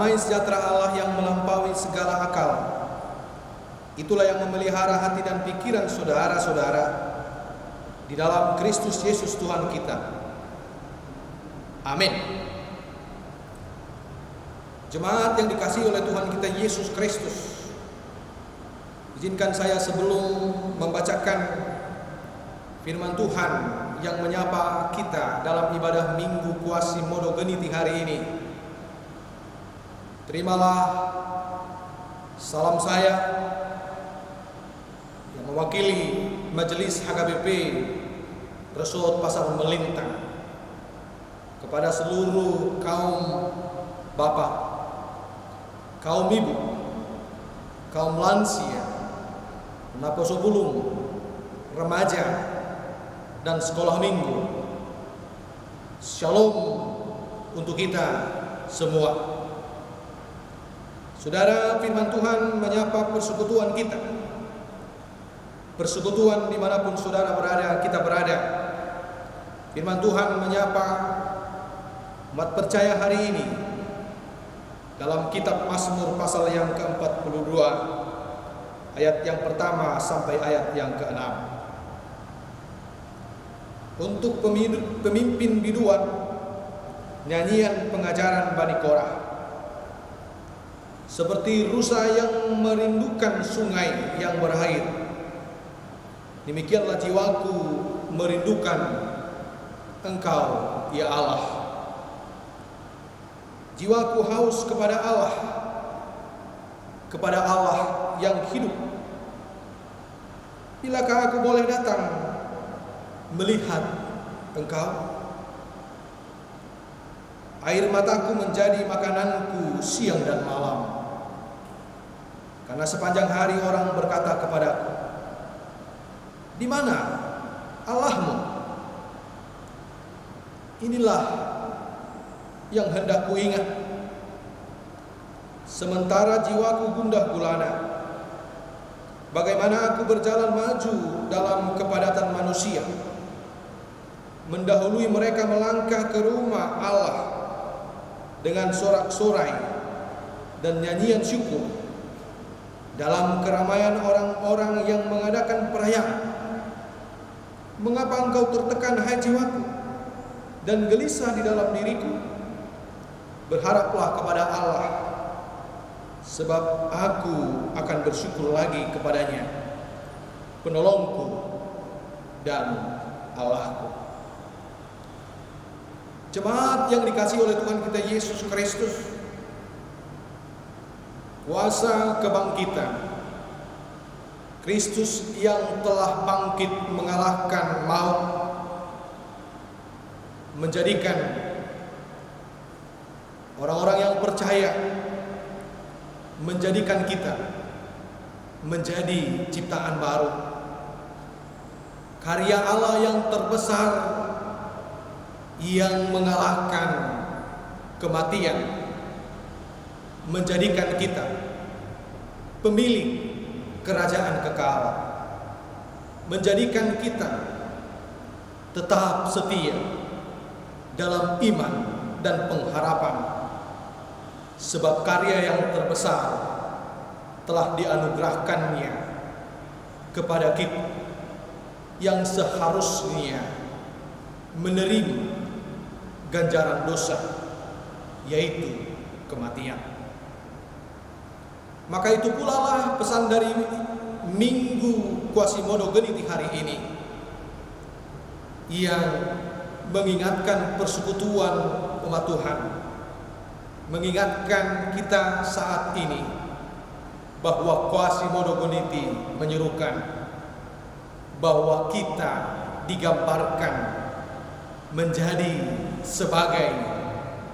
Damai sejahtera Allah yang melampaui segala akal, itulah yang memelihara hati dan pikiran saudara-saudara di dalam Kristus Yesus Tuhan kita. Amin. Jemaat yang dikasihi oleh Tuhan kita Yesus Kristus, izinkan saya sebelum membacakan firman Tuhan yang menyapa kita dalam ibadah Minggu Quasimodo Geniti hari ini, terimalah salam saya yang mewakili Majelis HKBP Resort Pasar Melintang kepada seluruh kaum bapak, kaum ibu, kaum lansia, naposo bulung, remaja, dan sekolah minggu. Shalom untuk kita semua. Saudara, firman Tuhan menyapa persekutuan kita, persekutuan dimanapun saudara berada, kita berada. Firman Tuhan menyapa umat percaya hari ini dalam kitab Mazmur pasal yang ke-42 ayat yang pertama sampai ayat yang ke-6. Untuk pemimpin biduan, nyanyian pengajaran Bani Korah. Seperti rusa yang merindukan sungai yang berair, demikianlah jiwaku merindukan Engkau, ya Allah. Jiwaku haus kepada Allah yang hidup. Bilakah aku boleh datang melihat Engkau? Air mataku menjadi makananku siang dan malam, karena sepanjang hari orang berkata kepadaku, di mana Allahmu? Inilah yang hendak kuingat. Sementara jiwaku gundah gulana, bagaimana aku berjalan maju dalam kepadatan manusia, mendahului mereka melangkah ke rumah Allah dengan sorak-sorai dan nyanyian syukur dalam keramaian orang-orang yang mengadakan perayaan. Mengapa engkau tertekan, hai jiwaku, dan gelisah di dalam diriku? Berharaplah kepada Allah, sebab aku akan bersyukur lagi kepadanya, penolongku dan Allahku. Jemaat yang dikasihi oleh Tuhan kita Yesus Kristus, kuasa kebangkitan Kristus yang telah bangkit mengalahkan maut, menjadikan orang-orang yang percaya, menjadikan kita menjadi ciptaan baru, karya Allah yang terbesar yang mengalahkan kematian, menjadikan kita pemilik kerajaan kekal, menjadikan kita tetap setia dalam iman dan pengharapan. Sebab karya yang terbesar telah dianugerahkannya kepada kita yang seharusnya menerima ganjaran dosa, yaitu kematian. Maka itu pula lah pesan dari Minggu Quasimodo Geniti hari ini, yang mengingatkan persekutuan umat Tuhan, mengingatkan kita saat ini bahwa Quasimodo Geniti menyerukan bahwa kita digambarkan menjadi sebagai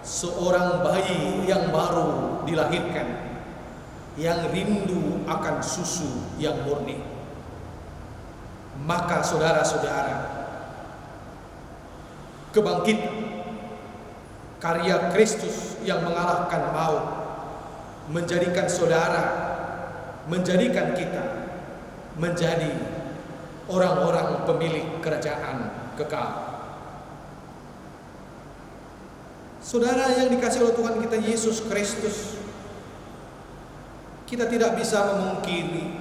seorang bayi yang baru dilahirkan, yang rindu akan susu yang murni. Maka saudara-saudara, kebangkitan karya Kristus yang mengalahkan maut menjadikan saudara, menjadikan kita menjadi orang-orang pemilik kerajaan kekal. Saudara yang dikasihi oleh Tuhan kita Yesus Kristus, kita tidak bisa memungkiri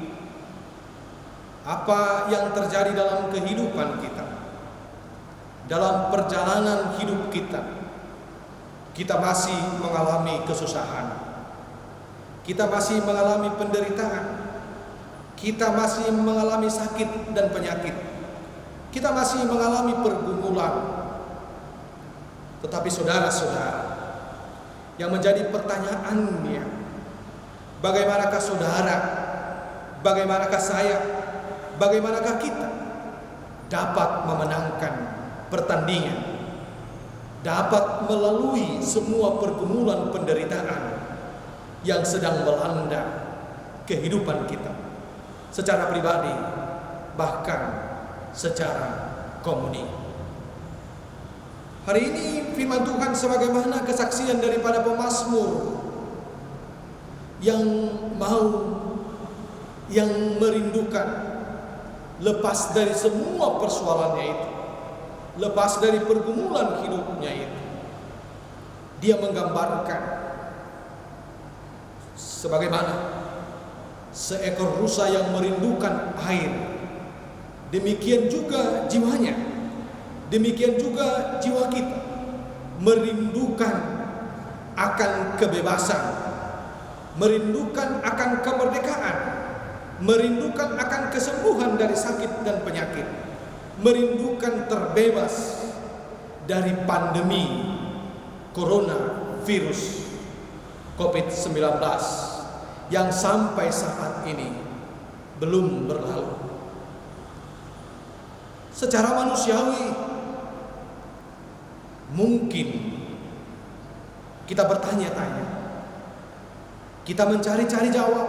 apa yang terjadi dalam kehidupan kita, dalam perjalanan hidup kita. Kita masih mengalami kesusahan, kita masih mengalami penderitaan, kita masih mengalami sakit dan penyakit, kita masih mengalami pergumulan. Tetapi saudara-saudara, yang menjadi pertanyaannya, bagaimanakah saudara, bagaimanakah saya, bagaimanakah kita dapat memenangkan pertandingan, dapat melalui semua pergumulan penderitaan yang sedang melanda kehidupan kita secara pribadi, bahkan secara komuni. Hari ini firman Tuhan sebagaimana kesaksian daripada pemazmur yang merindukan lepas dari semua persoalannya itu, lepas dari pergumulan hidupnya itu. Dia menggambarkan sebagaimana seekor rusa yang merindukan air, demikian juga jiwanya, demikian juga jiwa kita merindukan akan kebebasan, merindukan akan kemerdekaan, merindukan akan kesembuhan dari sakit dan penyakit, merindukan terbebas dari pandemi coronavirus COVID-19 yang sampai saat ini belum berlalu. Secara manusiawi, mungkin kita bertanya-tanya, kita mencari-cari jawab,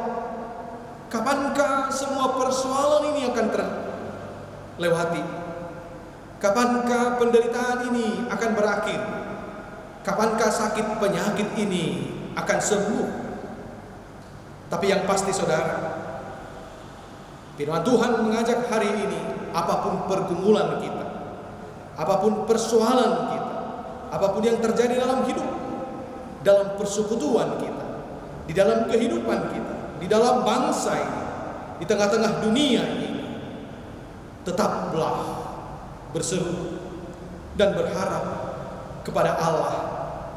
kapankah semua persoalan ini akan terlewati? Kapankah penderitaan ini akan berakhir? Kapankah sakit penyakit ini akan sembuh? Tapi yang pasti saudara, firman Tuhan mengajak hari ini, apapun pergumulan kita, apapun persoalan kita, apapun yang terjadi dalam hidup, dalam persekutuan kita, di dalam kehidupan kita, di dalam bangsa ini, di tengah-tengah dunia ini, tetaplah berseru dan berharap kepada Allah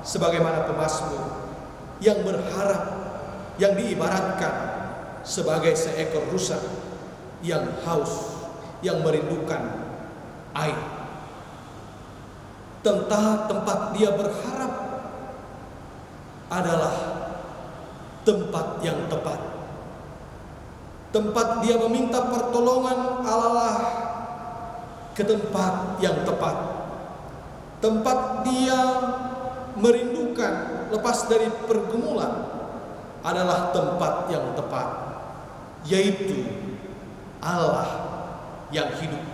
sebagaimana pemazmur yang berharap, yang diibaratkan sebagai seekor rusa yang haus, yang merindukan air. Tempat dia berharap adalah tempat yang tepat. Tempat dia meminta pertolongan adalah ke tempat yang tepat. Tempat dia merindukan lepas dari pergumulan adalah tempat yang tepat, yaitu Allah yang hidup,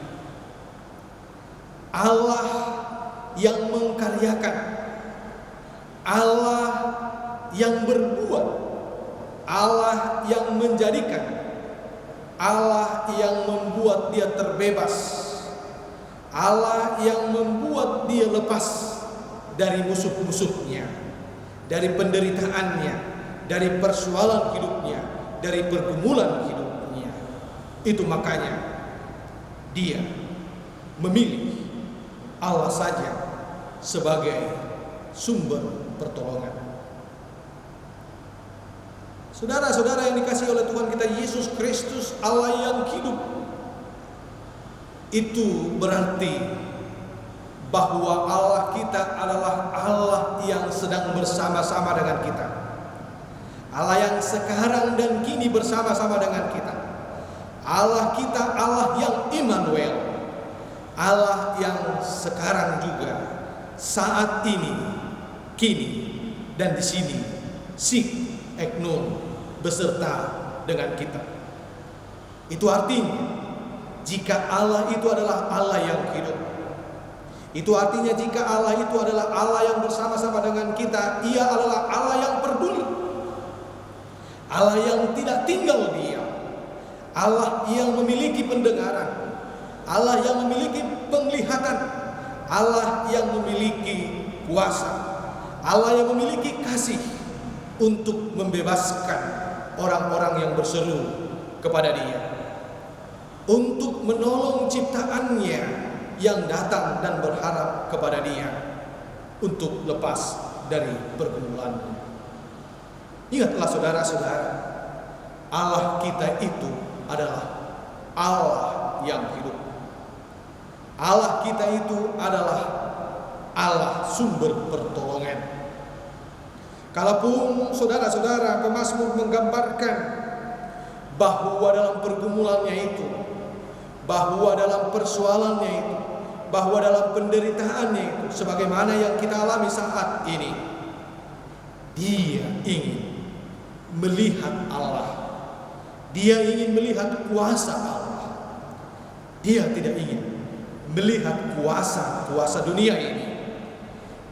Allah yang mengkaryakan, Allah yang berbuat, Allah yang menjadikan, Allah yang membuat dia terbebas, Allah yang membuat dia lepas dari musuh-musuhnya, dari penderitaannya, dari persoalan hidupnya, dari pergumulan hidupnya. Itu makanya dia memilih Allah saja sebagai sumber pertolongan. Saudara-saudara yang dikasihi oleh Tuhan kita Yesus Kristus, Allah yang hidup, itu berarti bahwa Allah kita adalah Allah yang sedang bersama-sama dengan kita, Allah yang sekarang dan kini bersama-sama dengan kita. Allah kita Allah yang Immanuel, Allah yang sekarang juga, saat ini, kini, dan di sini, Sik Eknon, beserta dengan kita. Itu artinya, jika Allah itu adalah Allah yang hidup, itu artinya jika Allah itu adalah Allah yang bersama-sama dengan kita, Ia adalah Allah yang peduli, Allah yang tidak tinggal diam, Allah yang memiliki pendengaran, Allah yang memiliki penglihatan, Allah yang memiliki kuasa, Allah yang memiliki kasih untuk membebaskan orang-orang yang berseru kepada Dia, untuk menolong ciptaannya yang datang dan berharap kepada Dia untuk lepas dari pergumulan. Ingatlah saudara-saudara, Allah kita itu adalah Allah yang hidup. Allah kita itu adalah Allah sumber pertolongan. Kalaupun saudara-saudara pemazmur menggambarkan bahwa dalam pergumulannya itu, bahwa dalam persoalannya itu, bahwa dalam penderitaannya itu, sebagaimana yang kita alami saat ini, dia ingin melihat Allah. Dia ingin melihat kuasa Allah. Dia tidak ingin melihat kuasa dunia ini.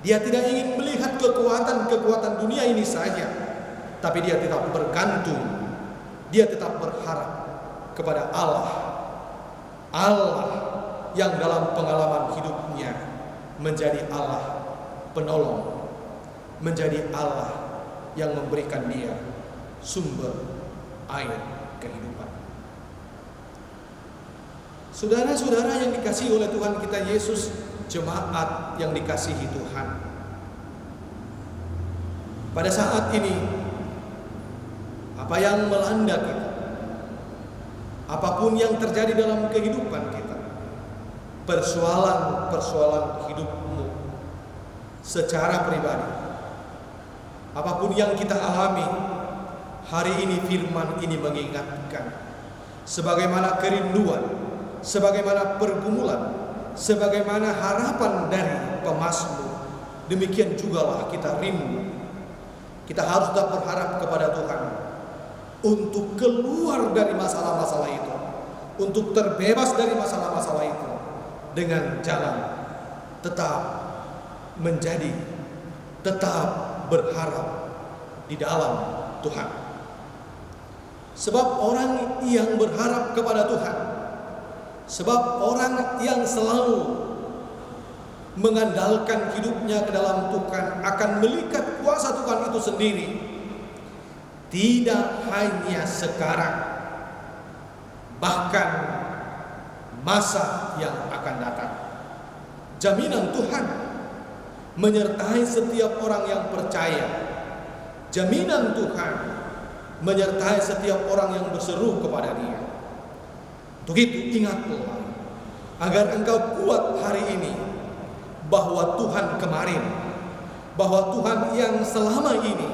Dia tidak ingin melihat kekuatan dunia ini saja, tapi dia tetap bergantung, dia tetap berharap kepada Allah. Allah yang dalam pengalaman hidupnya menjadi Allah penolong, menjadi Allah yang memberikan dia sumber air kehidupan. Saudara-saudara yang dikasihi oleh Tuhan kita Yesus, jemaat yang dikasihi Tuhan, pada saat ini apa yang melanda kita, apapun yang terjadi dalam kehidupan kita, persoalan hidupmu secara pribadi, apapun yang kita alami, hari ini firman ini mengingatkan, sebagaimana kerinduan, sebagaimana pergumulan, sebagaimana harapan dari pemazmur, demikian jugalah kita rindu. Kita harus tetap berharap kepada Tuhan untuk keluar dari masalah-masalah itu, untuk terbebas dari masalah-masalah itu, dengan jalan tetap berharap di dalam Tuhan. Sebab orang yang berharap kepada Tuhan, sebab orang yang selalu mengandalkan hidupnya ke dalam Tuhan akan melihat kuasa Tuhan itu sendiri, tidak hanya sekarang, bahkan masa yang akan datang. Jaminan Tuhan menyertai setiap orang yang percaya. Jaminan Tuhan menyertai setiap orang yang berseru kepada Dia. Untuk itu ingatlah, agar engkau kuat hari ini, bahwa Tuhan kemarin, bahwa Tuhan yang selama ini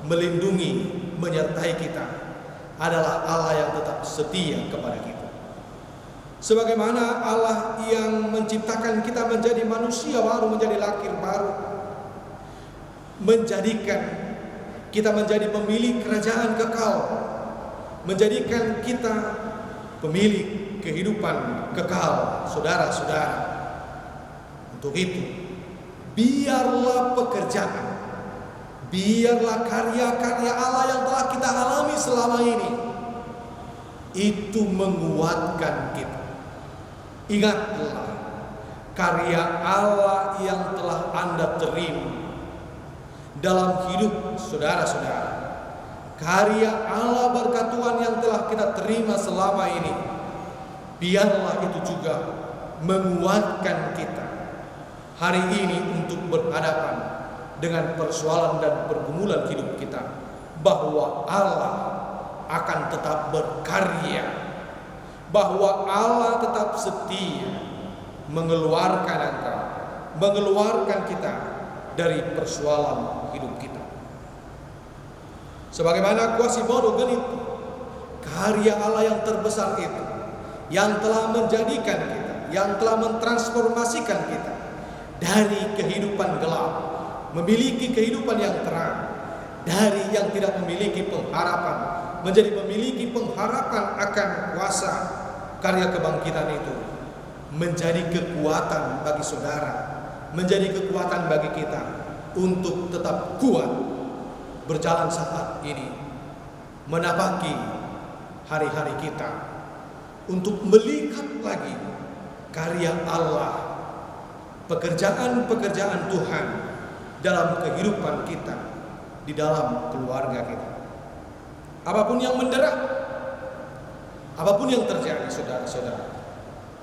melindungi, menyertai kita, adalah Allah yang tetap setia kepada kita. Sebagaimana Allah yang menciptakan kita menjadi manusia baru, menjadi lahir baru, menjadikan kita menjadi pemilik kerajaan kekal, menjadikan kita pemilik kehidupan kekal, saudara-saudara. Untuk itu, biarlah pekerjaan, biarlah karya-karya Allah yang telah kita alami selama ini itu menguatkan kita. Ingatlah, karya Allah yang telah Anda terima dalam hidup saudara-saudara, karya Allah berkat Tuhan yang telah kita terima selama ini, biarlah itu juga menguatkan kita hari ini untuk berhadapan dengan persoalan dan pergumulan hidup kita, bahwa Allah akan tetap berkarya, bahwa Allah tetap setia mengeluarkan engkau, mengeluarkan kita dari persoalan hidup kita. Sebagaimana Quasimodo Genito, karya Allah yang terbesar itu, yang telah menjadikan kita, yang telah mentransformasikan kita dari kehidupan gelap memiliki kehidupan yang terang, dari yang tidak memiliki pengharapan menjadi memiliki pengharapan akan kuasa karya kebangkitan itu, menjadi kekuatan bagi saudara, menjadi kekuatan bagi kita untuk tetap kuat berjalan saat ini, menapaki hari-hari kita, untuk melihat lagi karya Allah, pekerjaan-pekerjaan Tuhan dalam kehidupan kita, di dalam keluarga kita. apapun yang mendera, apapun yang terjadi, saudara-saudara,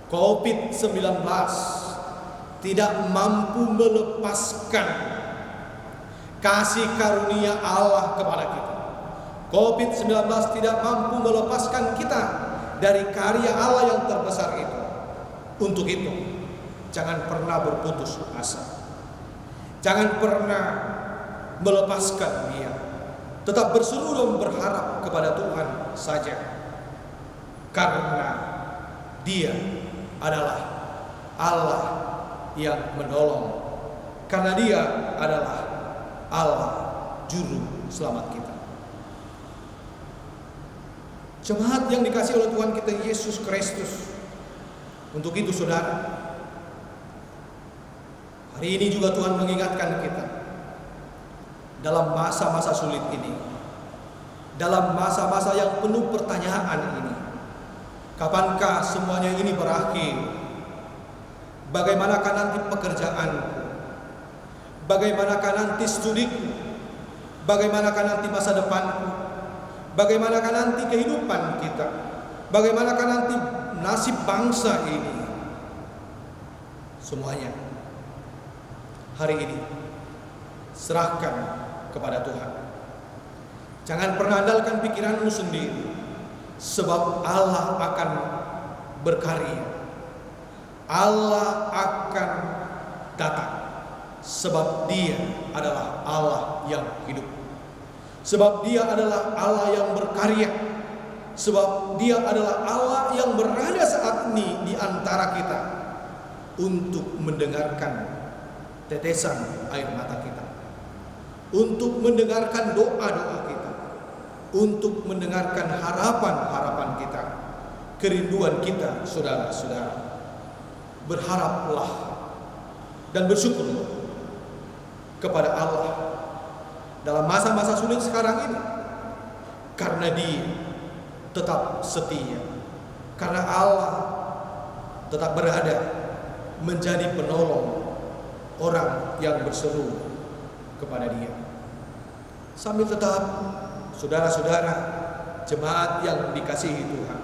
COVID-19 tidak mampu melepaskan kasih karunia Allah kepada kita. COVID-19 tidak mampu melepaskan kita dari karya Allah yang terbesar itu. Untuk itu, jangan pernah berputus asa. Jangan pernah melepaskan Dia. Tetap berseru dan berharap kepada Tuhan saja. Karena Dia adalah Allah yang menolong. Karena Dia adalah Allah juru selamat kita. Jemaat yang dikasihi oleh Tuhan kita Yesus Kristus. Untuk itu saudara, hari ini juga Tuhan mengingatkan kita dalam masa-masa sulit ini, dalam masa-masa yang penuh pertanyaan ini, kapankah semuanya ini berakhir? Bagaimanakah nanti pekerjaanku? Bagaimanakah nanti studiku? Bagaimanakah nanti masa depanku? Bagaimanakah nanti kehidupan kita? Bagaimanakah nanti nasib bangsa ini? Semuanya hari ini serahkan kepada Tuhan. Jangan pernah andalkan pikiranmu sendiri, sebab Allah akan berkarya. Allah akan datang, sebab Dia adalah Allah yang hidup. Sebab Dia adalah Allah yang berkarya. Sebab Dia adalah Allah yang berada saat ini di antara kita untuk mendengarkan tetesan air mata kita, untuk mendengarkan doa-doa kita, untuk mendengarkan harapan-harapan kita, kerinduan kita, saudara-saudara. Berharaplah dan bersyukur kepada Allah dalam masa-masa sulit sekarang ini, karena Dia tetap setia, karena Allah tetap berada menjadi penolong orang yang berseru kepada Dia. Sambil tetap saudara-saudara jemaat yang dikasihi Tuhan,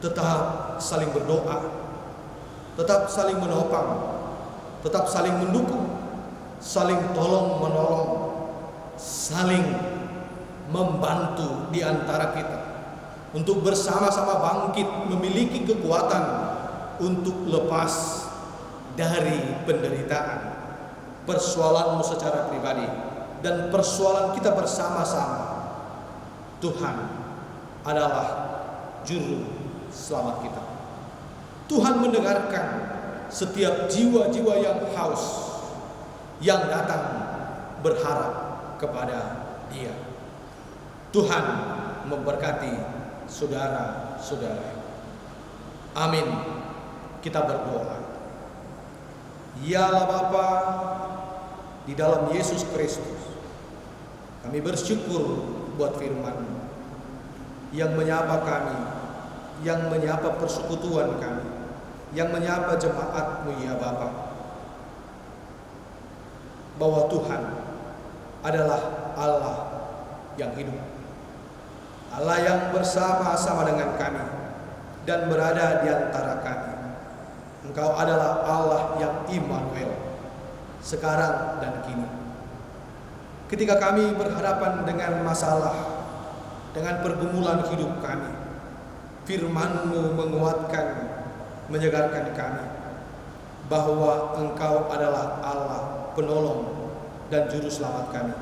tetap saling berdoa, tetap saling menopang, tetap saling mendukung, saling tolong menolong, saling membantu di antara kita untuk bersama-sama bangkit memiliki kekuatan untuk lepas dari penderitaan, persoalanmu secara pribadi dan persoalan kita bersama-sama. Tuhan adalah juru selamat kita. Tuhan mendengarkan setiap jiwa-jiwa yang haus, yang datang berharap kepada Dia. Tuhan memberkati saudara-saudara. Amin. Kita berdoa. Ya Allah Bapa, di dalam Yesus Kristus, kami bersyukur buat firman yang menyapa kami, yang menyapa persekutuan kami, yang menyapa jemaat-Mu ya Bapa, bahwa Tuhan adalah Allah yang hidup, Allah yang bersama-sama dengan kami dan berada di antara kami. Engkau adalah Allah yang Immanuel, sekarang dan kini. Ketika kami berhadapan dengan masalah, dengan pergumulan hidup kami, firman-Mu menguatkan, menyegarkan kami bahwa Engkau adalah Allah penolong dan juru selamat kami,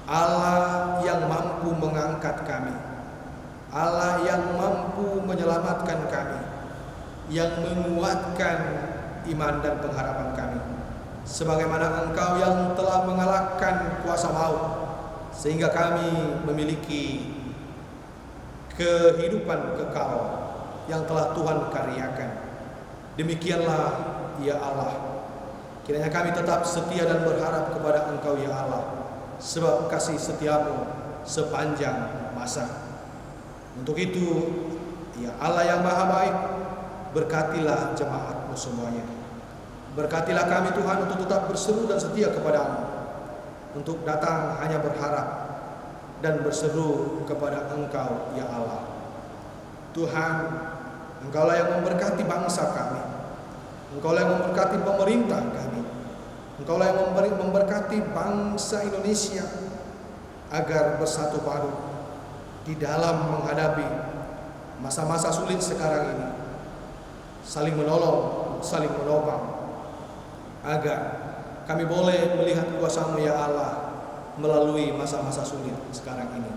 Allah yang mampu mengangkat kami, Allah yang mampu menyelamatkan kami, yang menguatkan iman dan pengharapan kami, sebagaimana Engkau yang telah mengalahkan kuasa maut, sehingga kami memiliki kehidupan kekal yang telah Tuhan karyakan. Demikianlah ya Allah, kiranya kami tetap setia dan berharap kepada Engkau ya Allah, sebab kasih setiamu sepanjang masa. Untuk itu ya Allah yang maha baik, berkatilah jemaat-Mu semuanya. Berkatilah kami Tuhan untuk tetap berseru dan setia kepada-Mu, untuk datang hanya berharap dan berseru kepada Engkau, ya Allah. Tuhan, Engkaulah yang memberkati bangsa kami. Engkaulah yang memberkati pemerintah kami. Engkaulah yang memberkati bangsa Indonesia agar bersatu padu di dalam menghadapi masa-masa sulit sekarang ini, saling menolong, saling menopang, agar kami boleh melihat kuasa-Mu ya Allah melalui masa-masa sulit sekarang ini.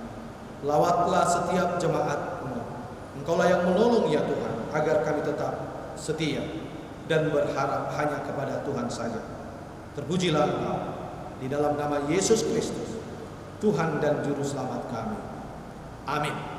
Lawatlah setiap jemaat-Mu. Engkaulah yang menolong ya Tuhan, agar kami tetap setia dan berharap hanya kepada Tuhan saja. Terpujilah Engkau di dalam nama Yesus Kristus, Tuhan dan Juru Selamat kami. Amin.